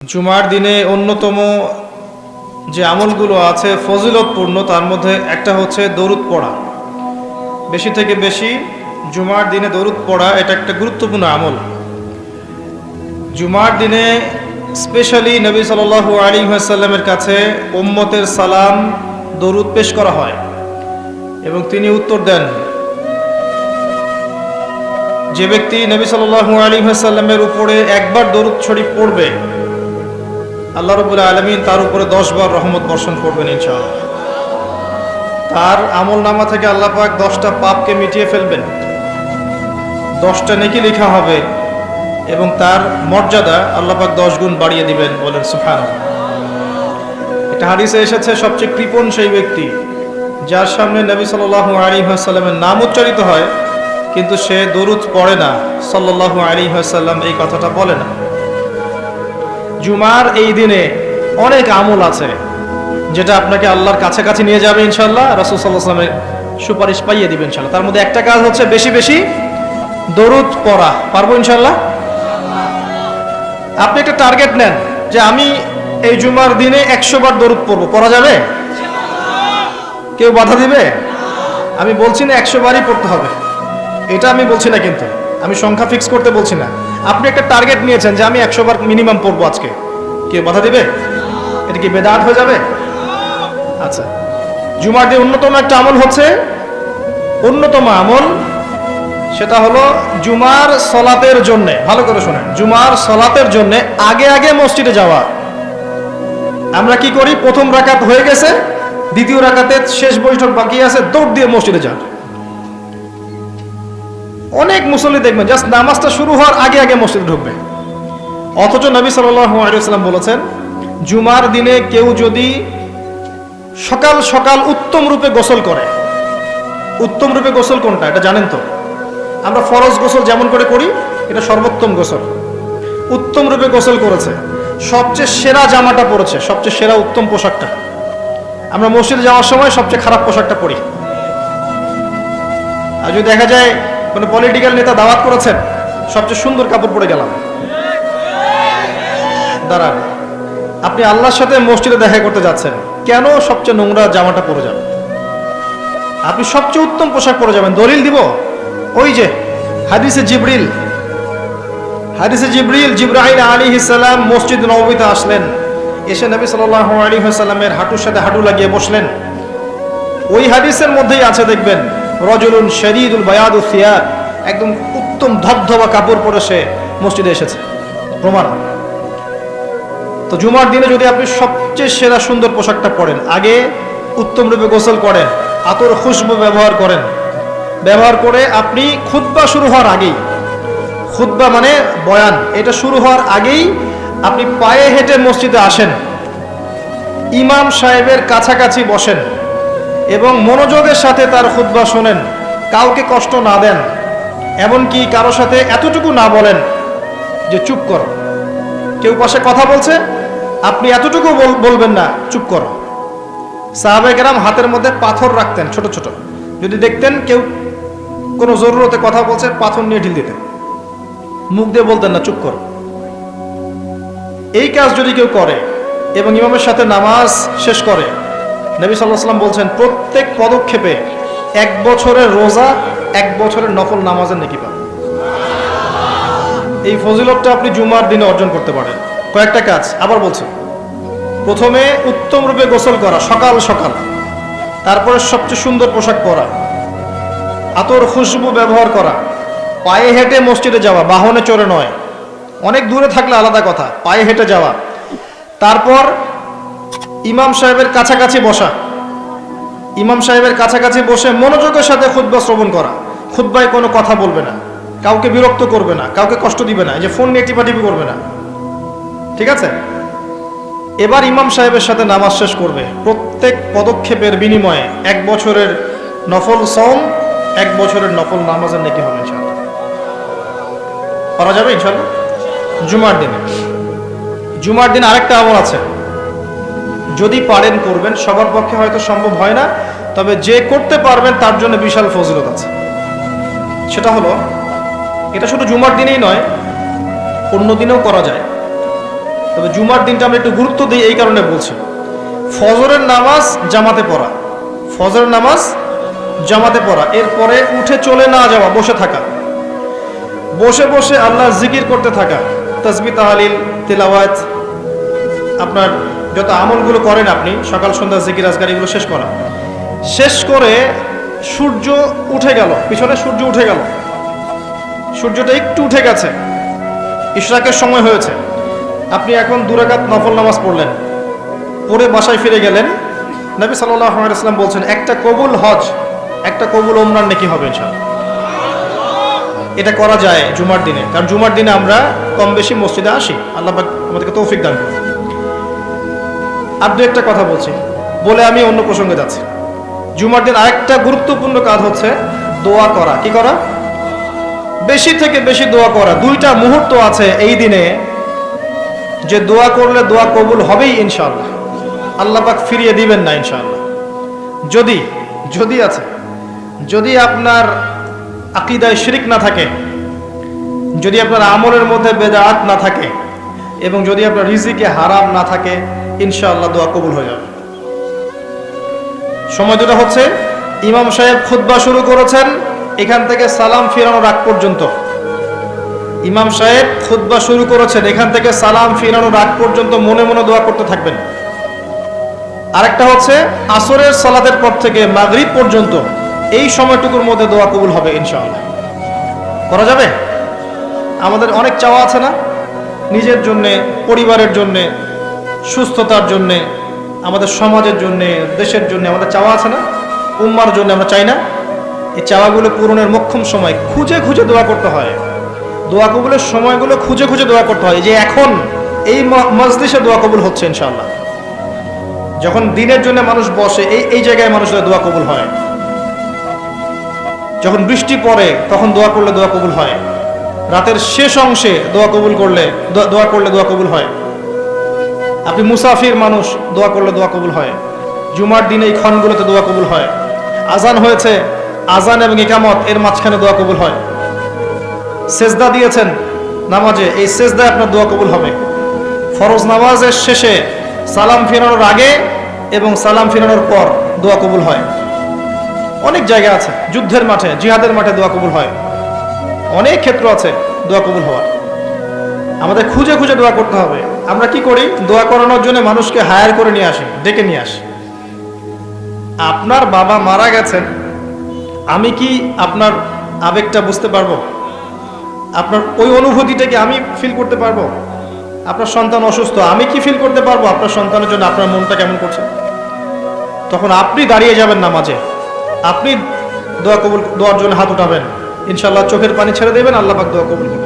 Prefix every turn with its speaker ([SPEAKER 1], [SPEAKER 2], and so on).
[SPEAKER 1] জুমার দিনে অন্যতম যে আমলগুলো আছে ফজিলতপূর্ণ, তার মধ্যে একটা হচ্ছে দরুদ পড়া। বেশি থেকে বেশি জুমার দিনে দরুদ পড়া এটা একটা গুরুত্বপূর্ণ আমল। জুমার দিনে স্পেশালি নবী সাল্লাল্লাহু আলাইহি ওয়াসাল্লামের কাছে উম্মতের সালাম দরুদ পেশ করা হয় এবং তিনি উত্তর দেন। যে ব্যক্তি নবী সাল্লাল্লাহু আলাইহি ওয়াসাল্লামের উপরে একবার দরুদ শরীফ পড়বে, আল্লাহ রাব্বুল আলামিন তার উপরে 10 বার রহমত বর্ষণ করবেন ইনশাআল্লাহ। তার আমল নামা থেকে আল্লাহ পাক 10টা পাপকে মিটিয়ে ফেলবেন, 10টা নেকি লেখা হবে এবং তার মর্যাদা আল্লাহ পাক 10 গুণ বাড়িয়ে দিবেন। বলেন সুবহানাল্লাহ। এটা হাদিসে এসেছে, সবচেয়ে কৃপণ সেই ব্যক্তি যার সামনে নবী সাল্লাল্লাহু আলাইহি ওয়াসাল্লামের নাম উচ্চারিত হয় কিন্তু সে দরুদ পড়ে না, সাল্লাল্লাহু আলাইহি ওয়াসাল্লাম এই কথাটা বলে না। জুমার এই দিনে অনেক আমল আছে যেটা আপনাকে আল্লাহর কাছাকাছি নিয়ে যাবে ইনশাআল্লাহ, রাসূল সাল্লাল্লাহু আলাইহি ওয়াসাল্লামের সুপারিশ পাইয়ে দিবেন ইনশাআল্লাহ। তার মধ্যে একটা কাজ হচ্ছে বেশি বেশি দরুদ পড়া। পারবো ইনশাআল্লাহ? আপনি একটা টার্গেট নেন যে আমি এই জুমার দিনে 100 বার দরুদ পড়বো, পড়া যাবে? কেউ বাধা দিবে? আমি বলছি না 100 বারই পড়তে হবে, এটা আমি বলছি না, কিন্তু আমি সংখ্যা ফিক্স করতে বলছি না। আপনি একটা টার্গেট নিয়েছেন যে আমি 100 বার মিনিমাম পড়বো আজকে, কেউ বাধা দিবে? এটা কি বেদাত হয়ে যাবে? আচ্ছা, জুমার দিন অন্যতম একটা আমল হচ্ছে, অন্যতম আমল সেটা হলো জুমার সলাতের জন্য, ভালো করে শোনেন, জুমার সলাতের জন্য আগে আগে মসজিদে যাওয়া। আমরা কি করি, প্রথম রাকাত হয়ে গেছে, দ্বিতীয় রাকাতে শেষ বৈঠক বাকি আছে, দৌড় দিয়ে মসজিদে যান। অনেক মুসল্লি দেখবেন জাস্ট নামাজটা শুরু হওয়ার আগে আগে মসজিদে ঢুকবে, অথচ নবী সাল্লাল্লাহু আলাইহি ওয়াসাল্লাম বলেছেন জুমার দিনে কেউ যদি সকাল সকাল উত্তম রূপে গোসল করে, উত্তম রূপে গোসল কোনটা এটা জানেন তো? আমরা ফরজ গোসল যেমন করে করি, এটা সর্বোত্তম গোসল। উত্তম রূপে গোসল করেছে, সবচেয়ে সেরা জামাটা পরেছে, সবচেয়ে সেরা উত্তম পোশাকটা। আমরা মসজিদে যাওয়ার সময় সবচেয়ে খারাপ পোশাকটা পরি। আর যদি দেখা যায় কোনো পলিটিক্যাল নেতা দাওয়াত করেছেন, সবচেয়ে সুন্দর কাপড় পরে গেলাম, দাঁড়ান, আপনি আল্লাহর সাথে মসজিদে দেখা করতে যাচ্ছেন, কেন সবচেয়ে নোংরা জামাটা পরে যাবেন? আপনি সবচেয়ে উত্তম পোশাক পরে যাবেন। দলিল দিব, ওই যে হাদিসে জিবরিল, জিবরাইল আলাইহিস সালাম মসজিদ নববীতে আসলেন, এসে নবী সাল্লাল্লাহু আলাইহি ওয়াসাল্লামের হাঁটুর সাথে হাঁটু লাগিয়ে বসলেন। ওই হাদিসের মধ্যেই আছে, দেখবেন, রজুলুন শাদীদুল বায়াদুস সিয়াব, একদম উত্তম ধবধবা কাপড় পরে সে মসজিদে এসেছে, প্রমাণ। তো জুমার দিনে যদি আপনি সবচেয়ে সেরা সুন্দর পোশাকটা পরেন, আগে উত্তম রূপে গোসল করেন, আতর খুশবু ব্যবহার করেন, ব্যবহার করে আপনি খুতবা শুরু হওয়ার আগেই, খুতবা মানে বয়ান, এটা শুরু হওয়ার আগেই আপনি পায়ে হেঁটে মসজিদে আসেন, ইমাম সাহেবের কাছাকাছি বসেন এবং মনোযোগের সাথে তার খুতবা শোনেন, কাউকে কষ্ট না দেন, এমনকি কারোর সাথে এতটুকু না বলেন যে চুপ করো। কেউ পাশে কথা বলছে, আপনি এতটুকু বলবেন না, চুপ করো। সাহাবায়ে কেরাম হাতের মধ্যে পাথর রাখতেন ছোট ছোট, যদি দেখতেন কেউ কোনো জরুরতে কথা বলছে, পাথর নিয়ে ঢিল দিতেন, মুখ দিয়ে বলতেন না, চুপ করো। এই কাজ যদি কেউ করে এবং ইমামের সাথে নামাজ শেষ করে, নবী সাল্লাল্লাহু আলাইহি ওয়াসাল্লাম বলছেন প্রত্যেক পদক্ষেপে 1 বছরের রোজা, 1 বছরের নফল নামাজের নেকি পাবেন। এই ফজিলতটা আপনি জুমার দিনে অর্জন করতে পারেন। কয়েকটা কাজ আবার বলছি, প্রথমে উত্তম রূপে গোসল করা সকাল সকাল, তারপরে সবচেয়ে সুন্দর পোশাক পরা, আতর খুশবু ব্যবহার করা, পায়ে হেঁটে মসজিদে যাওয়া, বাহনে চড়ে নয়, অনেক দূরে থাকলে আলাদা কথা, পায়ে হেঁটে যাওয়া, তারপর ইমাম সাহেবের কাছাকাছি বসা, ইমাম সাহেবের কাছাকাছি বসে মনোযোগের সাথে খুতবা শ্রবণ করা, খুতবায় কোনো কথা বলবে না, কাউকে বিরক্ত করবে না, কাউকে কষ্ট দিবে না, এই যে ফোন নিয়ে টিপাটিপি করবে না, ঠিক আছে? এবার ইমাম সাহেবের সাথে নামাজ শেষ করবে, প্রত্যেক পদক্ষেপের বিনিময়ে 1 বছরের নফল সওম, 1 বছরের নফল নামাজের নেকি হবে ইনশাআল্লাহ। করা যাবে ইনশাআল্লাহ জুমার দিনে। জুমার দিন আরেকটা আমল আছে, যদি পারেন করবেন, সবার পক্ষে হয়তো সম্ভব হয় না, তবে যে করতে পারবেন তার জন্য বিশাল ফজিলত আছে। সেটা হলো, এটা শুধু জুমার দিনেই নয়, অন্য দিনেও করা যায়। তো তবে জুমার দিনটা আমরা একটু গুরুত্ব দিই এই কারণে বলছি, ফজরের নামাজ জামাতে পড়া, ফজরের নামাজ জামাতে পড়া, এরপরে উঠে চলে না যাওয়া, বসে থাকা, বসে বসে আল্লাহর জিকির করতে থাকা, তাসবিহ তাহলিল তিলাওয়াত, আপনার যত আমলগুলো করেন আপনি সকাল সন্ধ্যা জিকির আজকার এগুলো শেষ করা, শেষ করে সূর্য উঠে গেল, পিছনে সূর্য উঠে গেল, সূর্যটা একটু উঠে গেছে, ইশরাকের সময় হয়েছে, আপনি এখন 2 রাকাত নফল নামাজ পড়লেন, পড়ে বাসায় ফিরে গেলেন, নবী সাল্লাল্লাহু আলাইহি ওয়াসাল্লাম বলছেন একটা কবুল হজ, একটা কবুল ওমরার নেকি হবে ইনশাআল্লাহ। এটা করা যায় জুমার দিনে, কারণ জুমার দিনে আমরা কম বেশি মসজিদে আসি, আল্লাহ পাক আমাদেরকে তৌফিক দান করুন। আর দু একটা কথা বলছি, বলে আমি অন্য প্রসঙ্গে যাচ্ছি। জুমার দিন আরেকটা গুরুত্বপূর্ণ কাজ হচ্ছে দোয়া করা। কি করা? বেশি থেকে বেশি দোয়া করা। 2টা মুহূর্ত আছে এই দিনে যে দোয়া করলে দোয়া কবুল হবেই ইনশাআল্লাহ, আল্লাহ পাক ফিরিয়ে দিবেন না ইনশাআল্লাহ। যদি আছে, যদি আপনার আকীদায় শিরক না থাকে, যদি আপনার আমলের মধ্যে বেদাত না থাকে, এবং যদি আপনার রিজিকে হারাম না থাকে, ইনশাআল্লাহ দোয়া কবুল হয়ে যাবে। সময় দুটো হচ্ছে, ইমাম সাহেব খুতবা শুরু করেছেন, এখান থেকে সালাম ফিরানোর আগ পর্যন্ত। ইমাম সাহেব খুতবা শুরু করেছেন, এখান থেকে সালাম ফিরানোর আগ পর্যন্ত মনে মনে দোয়া করতে থাকবেন। আরেকটা হচ্ছে আসরের সালাতের পর থেকে মাগরিব পর্যন্ত, এই সময়টুকুর মধ্যে দোয়া কবুল হবে ইনশাআল্লাহ। করা যাবে? আমাদের অনেক চাওয়া আছে না, নিজের জন্যে, পরিবারের জন্যে, সুস্থতার জন্যে, আমাদের সমাজের জন্যে, দেশের জন্য আমাদের চাওয়া আছে না, উম্মার জন্য আমরা চাই না? এই চাওয়াগুলো পূরণের মোক্ষম সময় খুঁজে খুঁজে দোয়া করতে হয়, দোয়া কবুলের সময়গুলো খুঁজে খুঁজে দোয়া করতে হয়। যে এখন এই মজলিসে দোয়া কবুল হচ্ছে ইনশাআল্লাহ, যখন দিনের জন্য মানুষ বসে এই জায়গায় মানুষের দোয়া কবুল হয়, যখন বৃষ্টি পড়ে তখন দোয়া করলে দোয়া কবুল হয়, রাতের শেষ অংশে দোয়া করলে দোয়া কবুল হয়, আপনি মুসাফির মানুষ, দোয়া করলে দোয়া কবুল হয়, জুমার দিনে এই ক্ষণগুলোতে দোয়া কবুল হয়, আজান হয়েছে, আজান এবং ইকামত এর মাঝখানে দোয়া কবুল হয়, সেজদা দিয়েছেন নামাজে, এই সেজদায় আপনার দোয়া কবুল হবে, ফরজ নামাজের শেষে সালাম ফিরানোর আগে এবং সালাম ফিরানোর পর দোয়া কবুল হয়। অনেক জায়গা আছে, যুদ্ধের মাঠে, জিহাদের মাঠে দোয়া কবুল হয়, অনেক ক্ষেত্র আছে দোয়া কবুল হওয়ার। আমাদের খুঁজে খুঁজে দোয়া করতে হবে। আমরা কি করি? দোয়া করানোর জন্য মানুষকে হায়ার করে নিয়ে আসি, ডেকে নিয়ে আসি। আপনার বাবা মারা গেছেন, আমি কি আপনার আবেগটা বুঝতে পারবো? আপনার ওই অনুভূতিটা কি আমি ফিল করতে পারবো? আপনার সন্তান অসুস্থ, আমি কি ফিল করতে পারবো আপনার সন্তানের জন্য আপনার মনটা কেমন করছে? তখন আপনি দাঁড়িয়ে যাবেন নামাজে, আপনি দোয়ার জন্য হাত উঠাবেন, ইনশাআল্লাহ চোখের পানি ছেড়ে দেবেন, আল্লাহ পাক দোয়া কবুল করবেন।